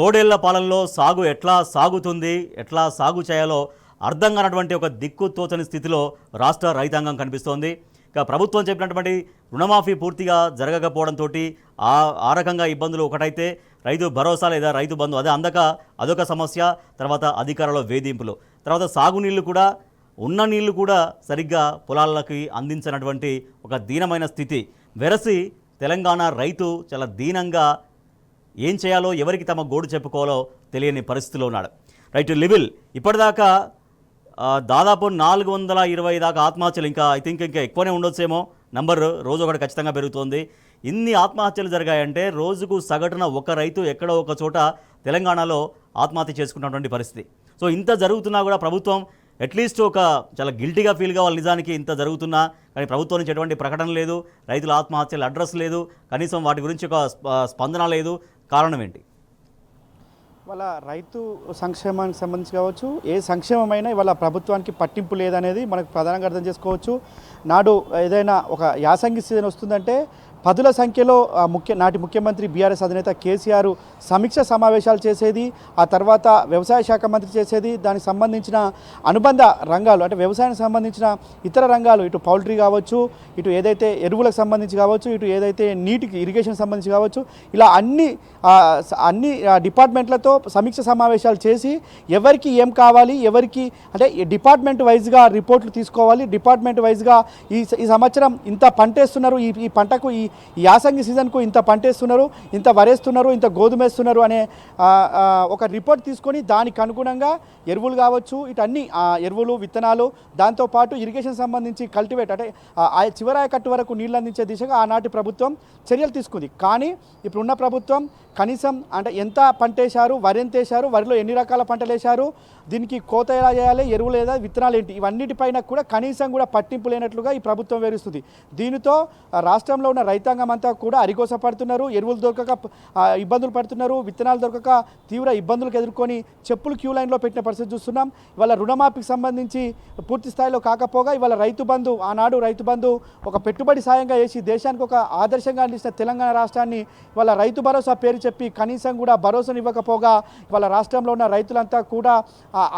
తోడేళ్ల పాలనలో సాగు ఎట్లా సాగుతుంది, ఎట్లా సాగు చేయాలో అర్థం కానటువంటి ఒక దిక్కుతోచని స్థితిలో రాష్ట్ర రైతాంగం కనిపిస్తోంది. ఇక ప్రభుత్వం చెప్పినటువంటి రుణమాఫీ పూర్తిగా జరగకపోవడంతో ఆ రకంగా ఇబ్బందులు ఒకటైతే రైతు భరోసా లేదా రైతు బంధు అందక అదొక సమస్య. తర్వాత అధికారుల వేధింపులు, తర్వాత సాగునీళ్లు కూడా ఉన్న నీళ్లు కూడా సరిగ్గా పొలాలకి అందించినటువంటి ఒక దీనమైన స్థితి. వెరసి తెలంగాణ రైతు చాలా దీనంగా ఏం చేయాలో, ఎవరికి తమ గోడు చెప్పుకోవాలో తెలియని పరిస్థితిలో ఉన్నాడు. రైట్ లివిల్ ఇప్పటిదాకా దాదాపు 420 దాకా ఆత్మహత్యలు, ఇంకా ఐ థింక్ ఇంకా ఎక్కువనే ఉండొచ్చేమో నంబర్, రోజు ఒకటి ఖచ్చితంగా పెరుగుతోంది. ఇన్ని ఆత్మహత్యలు జరిగాయంటే రోజుకు సగటున ఒక రైతు ఎక్కడో ఒక చోట తెలంగాణలో ఆత్మహత్య చేసుకున్నటువంటి పరిస్థితి. సో ఇంత జరుగుతున్నా కూడా ప్రభుత్వం అట్లీస్ట్ ఒక చాలా గిల్టీగా ఫీల్ కావాలి. నిజానికి ఇంత జరుగుతున్నా కానీ ప్రభుత్వం నుంచి ఎటువంటి ప్రకటన లేదు, రైతుల ఆత్మహత్యల అడ్రస్ లేదు, కనీసం వాటి గురించి ఒక స్పందన లేదు. కారణం ఏంటి? ఇవాళ రైతు సంక్షేమానికి సంబంధించి కావచ్చు, ఏ సంక్షేమమైనా ఇవాళ ప్రభుత్వానికి పట్టింపు లేదనేది మనకు ప్రధానంగా అర్థం చేసుకోవచ్చు. నాడు ఏదైనా ఒక యాసంగి సీజన్ వస్తుందంటే పదుల సంఖ్యలో నాటి ముఖ్యమంత్రి బీఆర్ఎస్ అధినేత కేసీఆర్ సమీక్ష సమావేశాలు చేసేది, ఆ తర్వాత వ్యవసాయ శాఖ మంత్రి చేసేది. దానికి సంబంధించిన అనుబంధ రంగాలు అంటే వ్యవసాయానికి సంబంధించిన ఇతర రంగాలు, ఇటు పౌల్ట్రీ కావచ్చు, ఇటు ఏదైతే ఎరువులకు సంబంధించి కావచ్చు, ఇటు ఏదైతే నీటికి ఇరిగేషన్ సంబంధించి కావచ్చు, ఇలా అన్ని డిపార్ట్మెంట్లతో సమీక్ష సమావేశాలు చేసి ఎవరికి ఏం కావాలి, ఎవరికి అంటే డిపార్ట్మెంట్ వైజ్గా రిపోర్ట్లు తీసుకోవాలి. డిపార్ట్మెంట్ వైజ్గా ఈ సంవత్సరం ఇంత పంటేస్తున్నారు, ఈ పంటకు ఈ యాసంగి సీజన్కు ఇంత పంటేస్తున్నారు, ఇంత వరేస్తున్నారు, ఇంత గోధుమేస్తున్నారు అనే ఒక రిపోర్ట్ తీసుకొని దానికి అనుగుణంగా ఎరువులు కావచ్చు, ఇటు అన్ని ఎరువులు, విత్తనాలు, దాంతోపాటు ఇరిగేషన్ సంబంధించి కల్టివేట్ అంటే చివరాయ కట్టు వరకు నీళ్ళు అందించే దిశగా ఆనాటి ప్రభుత్వం చర్యలు తీసుకుంది. కానీ ఇప్పుడున్న ప్రభుత్వం కనీసం అంటే ఎంత పంటేశారు, వరి ఎంత వేశారు, వరిలో ఎన్ని రకాల పంటలు వేశారు, దీనికి కోత ఎలా చేయాలి, ఎరువులు లేదా విత్తనాలు ఏంటి, ఇవన్నిటిపైన కూడా కనీసం కూడా పట్టింపు లేనట్లుగా ఈ ప్రభుత్వం వివరిస్తుంది. దీనితో రాష్ట్రంలో ఉన్న రైతాంగం అంతా కూడా అరిగోస పడుతున్నారు, ఎరువులు దొరకక ఇబ్బందులు పడుతున్నారు, విత్తనాలు దొరకక తీవ్ర ఇబ్బందులకు ఎదుర్కొని చెప్పులు క్యూ లైన్లో పెట్టిన పరిస్థితి చూస్తున్నాం. ఇవాళ రుణమాఫీకి సంబంధించి పూర్తి స్థాయిలో కాకపోగా ఇవాళ రైతు బంధు, ఆనాడు రైతు బంధు ఒక పెట్టుబడి సాయంగా వేసి దేశానికి ఒక ఆదర్శంగా అందించిన తెలంగాణ రాష్ట్రాన్ని ఇవాళ రైతు భరోసా పేరు చెప్పి కనీసం కూడా భరోసాను ఇవ్వకపోగా ఇవాళ రాష్ట్రంలో ఉన్న రైతులంతా కూడా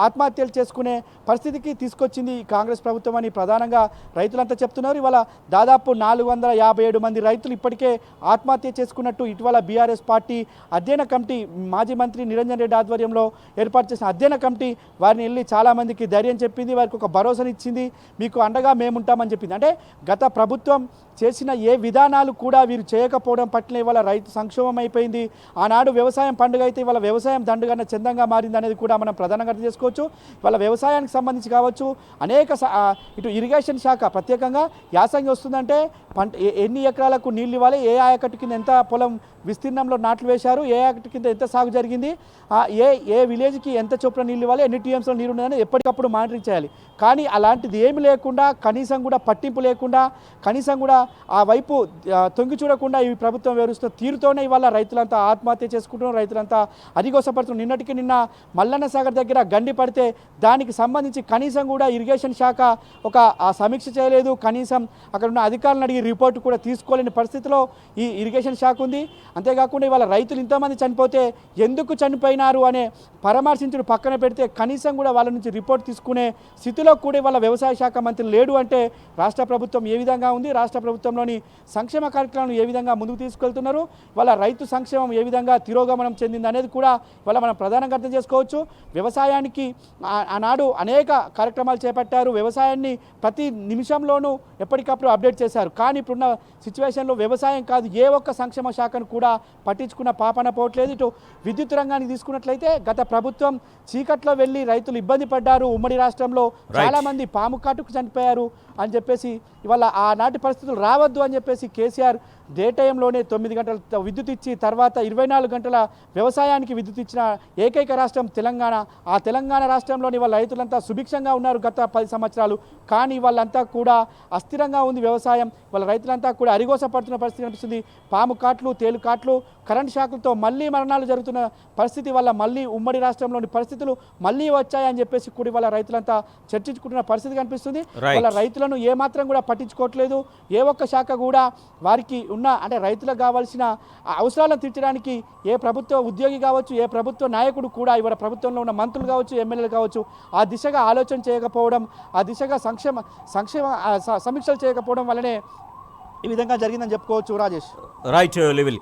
ఆత్మహత్యలు చేసుకునే పరిస్థితికి తీసుకొచ్చింది కాంగ్రెస్ ప్రభుత్వం అని ప్రధానంగా రైతులంతా చెప్తున్నారు. ఇవాళ దాదాపు 457 మంది రైతులు ఇప్పటికే ఆత్మహత్య చేసుకున్నట్టు ఇటీవల బీఆర్ఎస్ పార్టీ అధ్యయన కమిటీ, మాజీ మంత్రి నిరంజన్ రెడ్డి ఆధ్వర్యంలో ఏర్పాటు చేసిన అధ్యయన కమిటీ వారిని వెళ్ళి చాలామందికి ధైర్యం చెప్పింది, వారికి ఒక భరోసాని ఇచ్చింది, మీకు అండగా మేముంటామని చెప్పింది. అంటే గత ప్రభుత్వం చేసిన ఏ విధానాలు కూడా వీరు చేయకపోవడం పట్ల ఇవాళ రైతు సంక్షోభం అయిపోయింది. ఆనాడు వ్యవసాయం పండుగ అయితే ఇవాళ వ్యవసాయం దండుగా చందంగా మారింది అనేది కూడా మనం ప్రధానంగా అర్థం చేసుకోవచ్చు. ఇవాళ వ్యవసాయానికి సంబంధించి కావచ్చు, అనేక ఇటు ఇరిగేషన్ శాఖ ప్రత్యేకంగా యాసంగి వస్తుందంటే పంట ఎన్ని ఎకరాలకు నీళ్ళు ఇవ్వాలి, ఏ ఆయకట్టు కింద ఎంత పొలం విస్తీర్ణంలో నాట్లు వేశారు, ఏ ఆయకట్టు కింద ఎంత సాగు జరిగింది, ఏ విలేజ్కి ఎంత చొప్పున నీళ్ళు ఇవ్వాలి, ఎన్ని టీఎంసీలో నీరు ఉన్నదని ఎప్పటికప్పుడు మానిటరింగ్ చేయాలి. కానీ అలాంటిది ఏమి లేకుండా, కనీసం కూడా పట్టింపు లేకుండా, కనీసం కూడా ఆ వైపు తొంగి చూడకుండా ఈ ప్రభుత్వం వివరిస్తున్న తీరుతోనే ఇవాళ రైతులంతా ఆత్మహత్య చేసుకుంటున్నారు, రైతులంతా అరిగోసపడుతున్నారు. నిన్న మల్లన్న సాగర్ దగ్గర గండి పడితే దానికి సంబంధించి కనీసం కూడా ఇరిగేషన్ శాఖ ఒక సమీక్ష చేయలేదు, కనీసం అక్కడ ఉన్న అధికారులను అడిగి రిపోర్ట్ కూడా తీసుకోలేని పరిస్థితిలో ఈ ఇరిగేషన్ శాఖ ఉంది. అంతేకాకుండా ఇవాళ రైతులు ఇంతమంది చనిపోతే ఎందుకు చనిపోయినారు అనే పరామర్శించుడు పక్కన పెడితే కనీసం కూడా వాళ్ళ నుంచి రిపోర్ట్ తీసుకునే స్థితిలో కూడా ఇవాళ వ్యవసాయ శాఖ మంత్రి లేడు. అంటే రాష్ట్ర ప్రభుత్వం ఏ విధంగా ఉంది, రాష్ట్ర ప్రభుత్వంలోని సంక్షేమ కార్యక్రమాలను ఏ విధంగా ముందుకు తీసుకెళ్తున్నారు, ఇవాళ రైతు సంక్షేమం ఏ విధంగా తిరోగమనం చెందింది అనేది కూడా ఇవాళ మనం ప్రధానంగా అర్థం చేసుకోవచ్చు. వ్యవసాయానికి ఆనాడు అనేక కార్యక్రమాలు చేపట్టారు, వ్యవసాయాన్ని ప్రతి నిమిషంలోనూ ఎప్పటికప్పుడు అప్డేట్ చేశారు. కానీ ఇప్పుడున్న సిచ్యువేషన్లో వ్యవసాయం కాదు, ఏ ఒక్క సంక్షేమ శాఖను కూడా పట్టించుకున్న పాపన పోవట్లేదు. ఇటు విద్యుత్ రంగానికి తీసుకున్నట్లయితే గత ప్రభుత్వం చీకట్లో వెళ్ళి రైతులు ఇబ్బంది పడ్డారు, ఉమ్మడి రాష్ట్రంలో చాలామంది పాము కాటుకు చనిపోయారు అని చెప్పేసి ఇవాళ ఆనాటి పరిస్థితులు రావద్దు అని చెప్పేసి కేసీఆర్ డే టైంలోనే 9 గంటల విద్యుత్ ఇచ్చి తర్వాత 24 గంటల వ్యవసాయానికి విద్యుత్ ఇచ్చిన ఏకైక రాష్ట్రం తెలంగాణ. ఆ తెలంగాణ రాష్ట్రంలోని వాళ్ళ రైతులంతా సుభిక్షంగా ఉన్నారు గత 10 సంవత్సరాలు. కానీ వాళ్ళంతా కూడా అస్థిరంగా ఉంది వ్యవసాయం, వాళ్ళ రైతులంతా కూడా అరిగోస పడుతున్న పరిస్థితి కనిపిస్తుంది. పాము కాట్లు, తేలు కాట్లు, కరెంటు షాకులతో మళ్ళీ మరణాలు జరుగుతున్న పరిస్థితి వల్ల మళ్ళీ ఉమ్మడి రాష్ట్రంలోని పరిస్థితులు మళ్ళీ వచ్చాయని చెప్పేసి కూడా వాళ్ళ రైతులంతా చర్చించుకుంటున్న పరిస్థితి కనిపిస్తుంది. వాళ్ళ రైతులను ఏమాత్రం కూడా పట్టించుకోవట్లేదు. ఏ ఒక్క శాఖ కూడా వారికి ఉన్న అంటే రైతులకు కావాల్సిన అవసరాలను తీర్చడానికి ఏ ప్రభుత్వ ఉద్యోగి కావచ్చు, ఏ ప్రభుత్వ నాయకుడు కూడా ఇవాళ ప్రభుత్వంలో ఉన్న మంత్రులు కావచ్చు, ఎమ్మెల్యేలు కావచ్చు ఆ దిశగా ఆలోచన చేయకపోవడం, ఆ దిశగా సమీక్షలు చేయకపోవడం వల్లనే ఈ విధంగా జరిగిందని చెప్పుకోవచ్చు రాజేష్. Right level